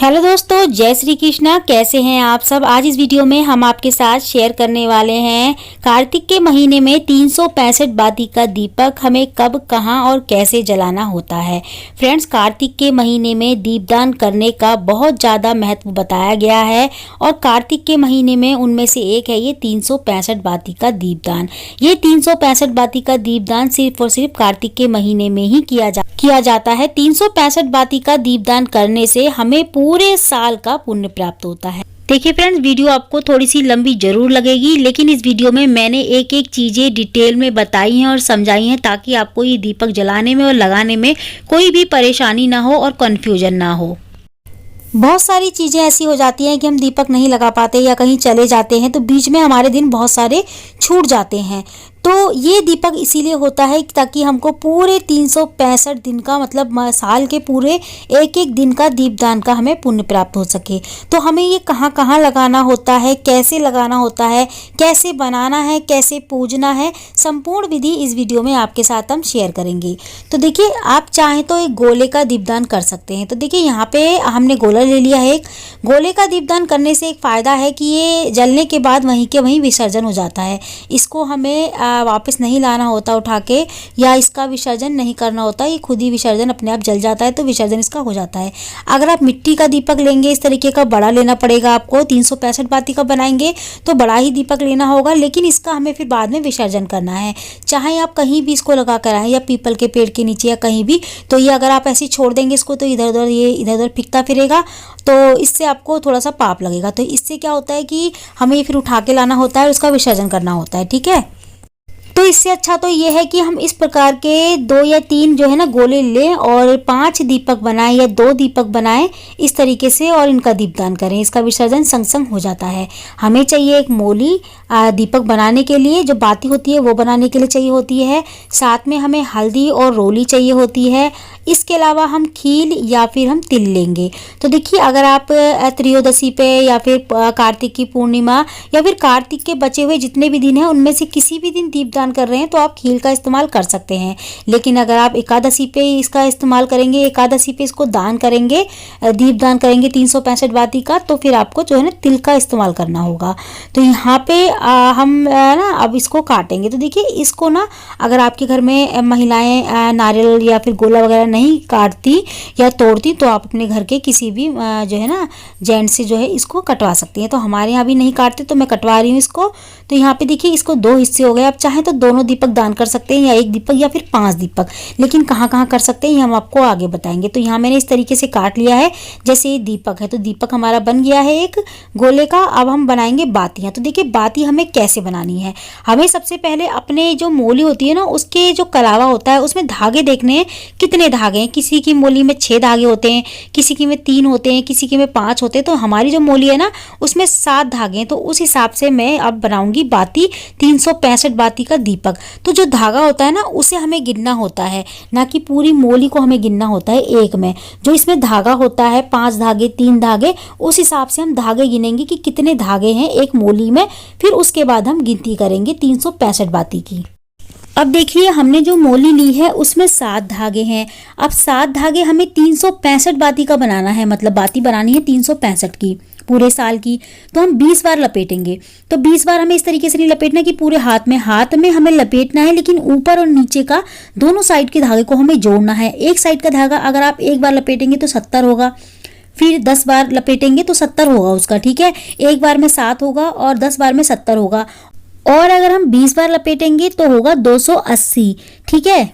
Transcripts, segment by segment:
Hello दोस्तों, जय श्री कृष्णा। कैसे हैं आप सब। आज इस वीडियो में हम आपके साथ शेयर करने वाले हैं कार्तिक के महीने में 365 बाती का दीपक हमें कब, कहां और कैसे जलाना होता है। फ्रेंड्स, कार्तिक के महीने में दीपदान करने का बहुत ज़्यादा महत्व बताया गया है और कार्तिक के महीने में उनमें से एक है ये 365 बाती का दीपदान। ये 365 बाती का दीपदान सिर्फ और सिर्फ कार्तिक के महीने में ही किया जाता है। 365 बाती का दीपदान करने से हमें पूरे साल का पुण्य प्राप्त होता है। देखिए फ्रेंड्स, वीडियो आपको थोड़ी सी लंबी जरूर लगेगी, लेकिन इस वीडियो में मैंने एक एक चीजें डिटेल में बताई हैं और समझाई हैं ताकि आपको ये दीपक जलाने में और लगाने में कोई भी परेशानी ना हो और कंफ्यूजन ना हो। बहुत सारी चीज़ें ऐसी हो जाती हैं कि हम दीपक नहीं लगा पाते या कहीं चले जाते हैं तो बीच में हमारे दिन बहुत सारे छूट जाते हैं। तो ये दीपक इसीलिए होता है ताकि हमको पूरे 365 दिन का मतलब साल के पूरे एक एक दिन का दीपदान का हमें पुण्य प्राप्त हो सके। तो हमें ये कहाँ कहाँ लगाना होता है, कैसे लगाना होता है, कैसे बनाना है, कैसे पूजना है, संपूर्ण विधि इस वीडियो में आपके साथ हम शेयर करेंगे। तो देखिए, आप चाहें तो एक गोले का दीपदान कर सकते हैं। तो देखिए, यहाँ पे हमने गोला ले लिया है। एक गोले का दीपदान करने से एक फ़ायदा है कि ये जलने के बाद वहीं के वहीं विसर्जन हो जाता है। इसको हमें वापस नहीं लाना होता उठा के, या इसका विसर्जन नहीं करना होता, ये खुद ही विसर्जन अपने आप जल जाता है, तो विसर्जन इसका हो जाता है। अगर आप मिट्टी का दीपक लेंगे, इस तरीके का बड़ा लेना पड़ेगा आपको। 365 बाती का बनाएंगे तो बड़ा ही दीपक लेना होगा, लेकिन इसका हमें फिर बाद में विसर्जन करना है। चाहे आप कहीं भी इसको लगा कर आए, या पीपल के पेड़ के नीचे या कहीं भी, तो ये अगर आप ऐसे छोड़ देंगे इसको तो इधर उधर फिरता फिरेगा, तो इससे आपको थोड़ा सा पाप लगेगा। तो इससे क्या होता है कि हमें ये फिर उठा के लाना होता है और उसका विसर्जन करना होता है। ठीक है, तो इससे अच्छा तो ये है कि हम इस प्रकार के 2 या 3 जो है ना गोले लें और 5 दीपक बनाएं या 2 दीपक बनाएं इस तरीके से, और इनका दीपदान करें। इसका विसर्जन संग संग हो जाता है। हमें चाहिए एक मोली दीपक बनाने के लिए, जो बाती होती है वो बनाने के लिए चाहिए होती है। साथ में हमें हल्दी और रोली चाहिए होती है। इसके अलावा हम खील या फिर हम तिल लेंगे। तो देखिए, अगर आप त्रयोदशी पे या फिर कार्तिक की पूर्णिमा या फिर कार्तिक के बचे हुए जितने भी दिन हैं उनमें से किसी भी दिन दीपदान कर रहे हैं तो आप खील का इस्तेमाल कर सकते हैं। लेकिन अगर आप एकादशी पे इसका इस्तेमाल करेंगे, एकादशी पे इसको दान करेंगे, दीपदान करेंगे 365 बाती का, तो फिर आपको जो है ना तिल का इस्तेमाल करना होगा। तो यहाँ पे हम ना अब इसको काटेंगे। तो देखिए, इसको ना अगर आपके घर में महिलाएं नारियल या फिर गोला वगैरह नहीं काटती या तोड़ती तो आप अपने घर के किसी भी जो है ना जेंट्स से जो है इसको कटवा सकती हैं। तो हमारे यहाँ भी नहीं काटते तो मैं कटवा रही हूँ इसको। तो यहाँ पे देखिए, इसको 2 हिस्से हो गए। आप चाहें तो दोनों दीपक दान कर सकते हैं, या 1 दीपक या फिर 5 दीपक, लेकिन कहाँ कहाँ कर सकते हैं ये हम आपको आगे बताएंगे। तो यहाँ मैंने इस तरीके से काट लिया है। जैसे ये दीपक है तो दीपक हमारा बन गया है एक गोले का। अब हम बनाएंगे बातियाँ। तो देखिए, बाती हमें कैसे बनानी है। हमें सबसे पहले अपने जो मोली होती है ना उसके जो कलावा होता है उसमें धागे देखने हैं कितने धागे हैं। किसी की मोली में 6 धागे होते हैं, किसी की में 3 होते हैं, किसी की में 5 होते हैं। तो हमारी जो मोली है ना उसमें 7 धागे हैं। तो उस हिसाब से मैं अब बनाऊंगी बाती 365 बाती का दीपक। तो जो धागा होता है ना उसे हमें गिनना होता है, ना कि पूरी मोली को हमें गिनना होता है एक में। जो इसमें धागा होता है 5 धागे, 3 धागे, उस हिसाब से हम धागे गिनेंगे कि कितने धागे हैं एक मोली में। फिर उसके बाद हम गिनती करेंगे 365 बाती की। अब देखिए, हमने जो मोली ली है उसमें 7 धागे हैं। अब 7 धागे हमें 365 बाती का बनाना है, मतलब बाती बनानी है 365 की पूरे साल की। तो हम 20 बार लपेटेंगे। तो 20 बार हमें इस तरीके से नहीं लपेटना कि पूरे हाथ में हमें लपेटना है, लेकिन ऊपर और नीचे का दोनों साइड के धागे को हमें जोड़ना है। एक साइड का धागा अगर आप 1 बार लपेटेंगे तो 70 होगा, फिर 10 बार लपेटेंगे तो 70 होगा उसका। ठीक है, 1 बार में 7 होगा और 10 बार में 70 होगा, और अगर हम 20 बार लपेटेंगे तो होगा 280। ठीक है,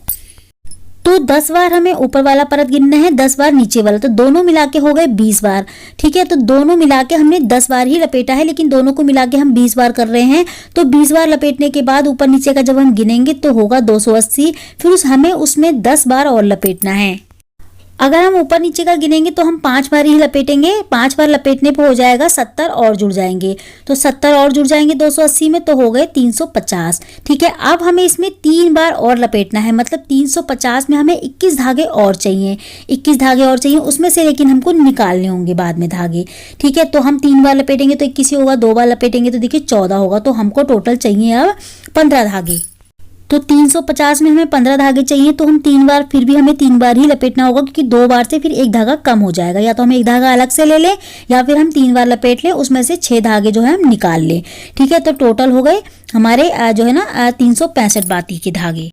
तो 10 बार हमें ऊपर वाला परत गिनना है, 10 बार नीचे वाला, तो दोनों मिला के हो गए 20 बार। ठीक है, तो दोनों मिला के हमने 10 बार ही लपेटा है, लेकिन दोनों को मिला के हम 20 बार कर रहे हैं। तो 20 बार लपेटने के बाद ऊपर नीचे का जब हम गिनेंगे तो होगा 280। फिर हमें उसमें 10 बार और लपेटना है। अगर हम ऊपर नीचे का गिनेंगे तो हम 5 बार ही लपेटेंगे। 5 बार लपेटने पे हो जाएगा 70 और जुड़ जाएंगे, तो 70 और जुड़ जाएंगे 280 में, तो हो गए 350। ठीक है, अब हमें इसमें 3 बार और लपेटना है, मतलब 350 में हमें 21 धागे और चाहिए। 21 धागे और चाहिए उसमें से, लेकिन हमको निकालने होंगे बाद में धागे। ठीक है, तो हम 3 बार लपेटेंगे तो 21 ही होगा, 2 बार लपेटेंगे तो देखिए 14 होगा। तो हमको टोटल चाहिए अब 15 धागे। तो 350 में हमें 15 धागे चाहिए, तो हम 3 बार, फिर भी हमें 3 बार ही लपेटना होगा, क्योंकि 2 बार से फिर एक धागा कम हो जाएगा। या तो हम एक धागा अलग से ले लें या फिर हम 3 बार लपेट लें, उसमें से 6 धागे जो है हम निकाल लें। ठीक है, तो टोटल हो गए हमारे जो है ना 365 बाती के धागे।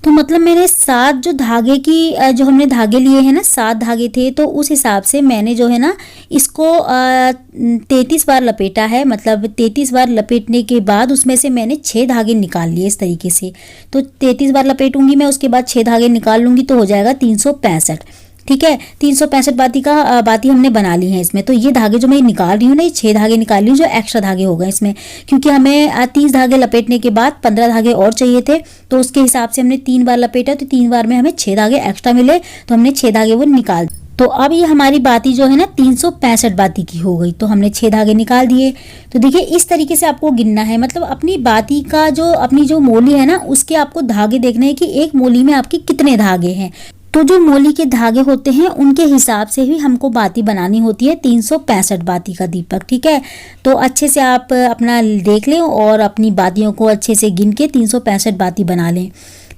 तो मतलब मैंने 7 जो धागे की जो हमने धागे लिए हैं ना, 7 धागे थे, तो उस हिसाब से मैंने जो है ना इसको 33 बार लपेटा है। मतलब 33 बार लपेटने के बाद उसमें से मैंने 6 धागे निकाल लिए इस तरीके से। तो 33 बार लपेटूंगी मैं, उसके बाद 6 धागे निकाल लूँगी, तो हो जाएगा 365। ठीक है, 365 बाती हमने बना ली है इसमें। तो ये धागे जो मैं निकाल रही हूँ ना, ये 6 धागे निकाल रही हूँ जो एक्स्ट्रा धागे हो गए इसमें, क्योंकि हमें 30 धागे लपेटने के बाद 15 धागे और चाहिए थे। तो उसके हिसाब से हमने 3 बार लपेटा, तो 3 बार में हमें 6 धागे एक्स्ट्रा मिले, तो हमने 6 धागे वो निकाल। तो अब ये हमारी बाती जो है ना 365 बाती की हो गई, तो हमने 6 धागे निकाल दिए। तो देखिए इस तरीके से आपको गिनना है, मतलब अपनी बाती का जो अपनी जो मोली है ना, उसके आपको धागे देखने हैं कि एक मोली में आपके कितने धागे हैं। तो जो मोली के धागे होते हैं उनके हिसाब से ही हमको बाती बनानी होती है 365 बाती का दीपक। ठीक है, तो अच्छे से आप अपना देख लें और अपनी बातियों को अच्छे से गिन के 365 बाती बना लें।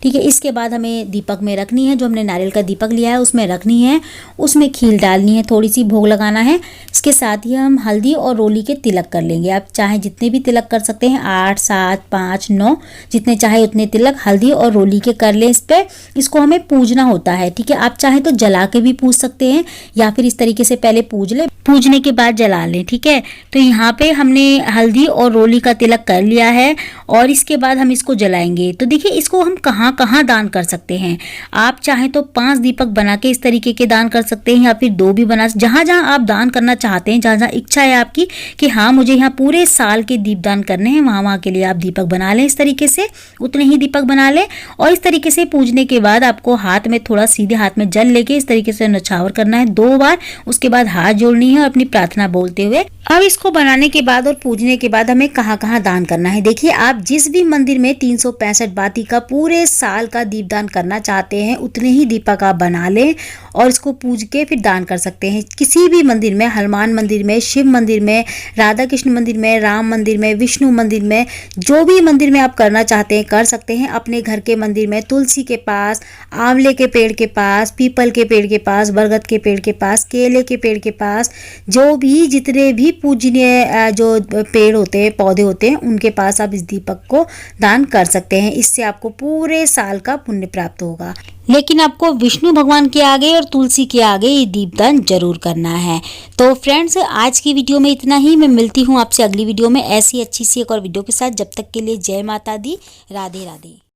ठीक है, इसके बाद हमें दीपक में रखनी है, जो हमने नारियल का दीपक लिया है उसमें रखनी है, उसमें खील डालनी है, थोड़ी सी भोग लगाना है। इसके साथ ही हम हल्दी और रोली के तिलक कर लेंगे। आप चाहे जितने भी तिलक कर सकते हैं, 8, 7, 5, 9, जितने चाहे उतने तिलक हल्दी और रोली के कर लें इस पर। इसको हमें पूजना होता है। ठीक है, आप चाहे तो जला के भी पूज सकते हैं या फिर इस तरीके से पहले पूज ले, पूजने के बाद जला लें। ठीक है, तो यहाँ पे हमने हल्दी और रोली का तिलक कर लिया है और इसके बाद हम इसको जलाएंगे। तो देखिए इसको हम कहाँ कहाँ दान कर सकते हैं। आप चाहें तो 5 दीपक बना के इस तरीके के दान कर सकते हैं, या फिर 2 भी बना, जहां जहां आप दान करना चाहते हैं, जहां जहां इच्छा है आपकी कि हाँ मुझे यहाँ पूरे साल के दीप दान करने हैं, वहां वहां के लिए आप दीपक बना लें। इस तरीके से उतने ही दीपक बना लें और इस तरीके से पूजने के बाद आपको हाथ में थोड़ा सीधे हाथ में जल लेके इस तरीके से नछावर करना है 2 बार। उसके बाद हाथ जोड़नी है और अपनी प्रार्थना बोलते हुए। अब इसको बनाने के बाद और पूजने के बाद हमें कहाँ कहाँ दान करना है। देखिए आप जिस भी मंदिर में 365 बाती का पूरे साल का दीपदान करना चाहते हैं, उतने ही दीपक आप बना लें और इसको पूज के फिर दान कर सकते हैं। किसी भी मंदिर में, हनुमान मंदिर में, शिव मंदिर में, राधा कृष्ण मंदिर में, राम मंदिर में, विष्णु मंदिर में, जो भी मंदिर में आप करना चाहते हैं कर सकते हैं। अपने घर के मंदिर में, तुलसी के पास, आंवले के पेड़ के पास, पीपल के पेड़ के पास, बरगद के पेड़ के पास, केले के पेड़ के पास, जो भी जितने भी पूजनीय जो पेड़ होते हैं, पौधे होते हैं, उनके पास आप इस दीपक को दान कर सकते हैं। इससे आपको पूरे साल का पुण्य प्राप्त होगा। लेकिन आपको विष्णु भगवान के आगे और तुलसी के आगे ये दीपदान जरूर करना है। तो फ्रेंड्स आज की वीडियो में इतना ही। मैं मिलती हूँ आपसे अगली वीडियो में ऐसी अच्छी सी एक और वीडियो के साथ। जब तक के लिए जय माता दी, राधे राधे।